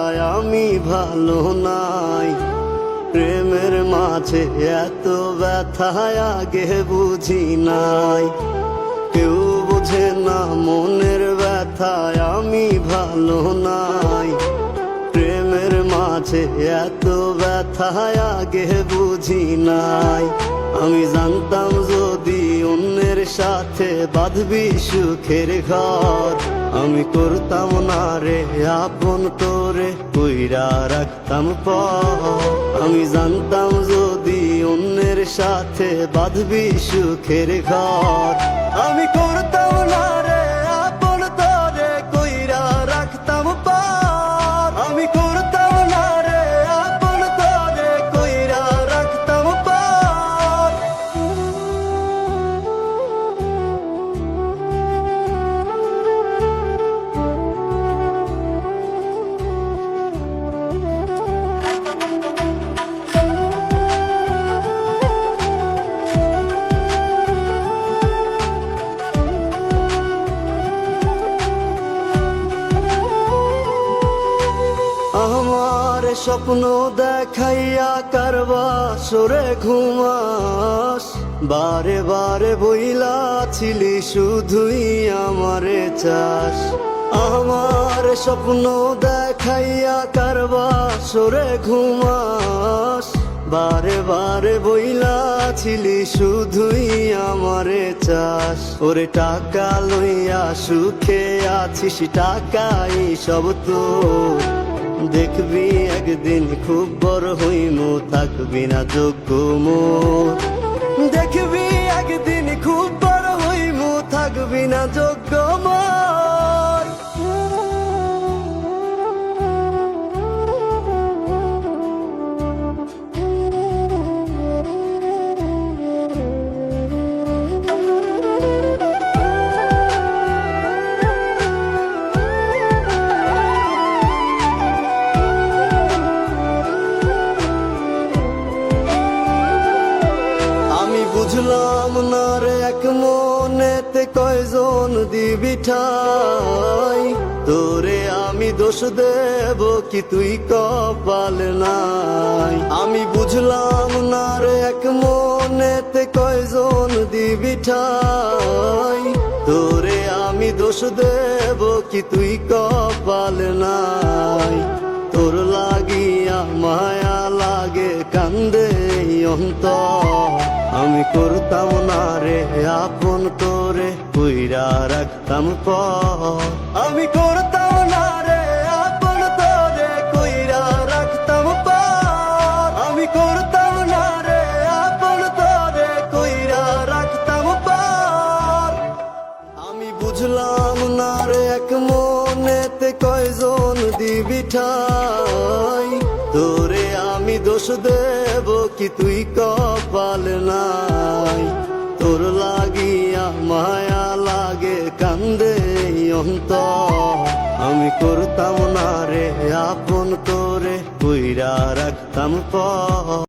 ব্যথায় আমি ভালো নাই। প্রেমের মাঝে এত ব্যথায় আগে বুঝি নাই। কেউ বোঝে না মনের ব্যথায় আমি ভালো নাই। প্রেমের মাঝে এত ব্যথায় আগে বুঝি নাই। আমি জানতাম যদি অন্যের সাথে বাঁধবি সুখের ঘর, আমি করতাম না রে আপন তোরে কইরা রাখতাম পর। আমি জানতাম যদি অন্যের সাথে বাঁধবি সুখের ঘর, আমি করতাম না রে আপন তোরে কইরা রাখতাম পর। আমি করতাম না রে আপন তোরে কইরা রাখতাম পর। আমার স্বপ্ন দেখাইয়া কারবা সরে ঘুমাস, বারে বারে বইলা ছিলি শুধুই আমারে চাস। আমার স্বপ্ন দেখাইয়া কারবা সরে ঘুমাস, বারে বারে বইলা ছিলি শুধুই আমারে চাস। ওরে টাকা লইয়া সুখে আছিস, টাকাই সব তো দেখবি একদিন খুব বড় হইমু, থাকবি না যোগ্য মোর। দেখবি একদিন খুব বড় হইমু, থাকবি না যোগ্য মোর। বুঝলাম না রে এক মনেতে কয়জন দিবি ঠাই, তোরে আমি দোষ দেব কি তুই কপাল নাই। আমি বুঝলাম না রে এক মনেতে কয়জন দিবি ঠাই, তোরে আমি দোষ দেব কি তুই কপাল নাই। তোর লাগিয়া মায়া লাগে কান্দে অন্তর, আমি করতাম না রে আপন তোরে কইরা রাখতাম পর। আমি করতাম না রে আপন তোরে কইরা রাখতাম পর। আমি করতাম না রে আপন তোরে কইরা রাখতাম পর। আমি বুঝলাম না রে এক মনেতে কয়জন দিবি ঠাই, তোরে আমি দোষ দেব কি তুই কপাল নাই। তোর লাগিয়া মায়া লাগে কান্দে অন্তর, আমি করতাম না রে আপন তোরে কইরা রাখতাম পর।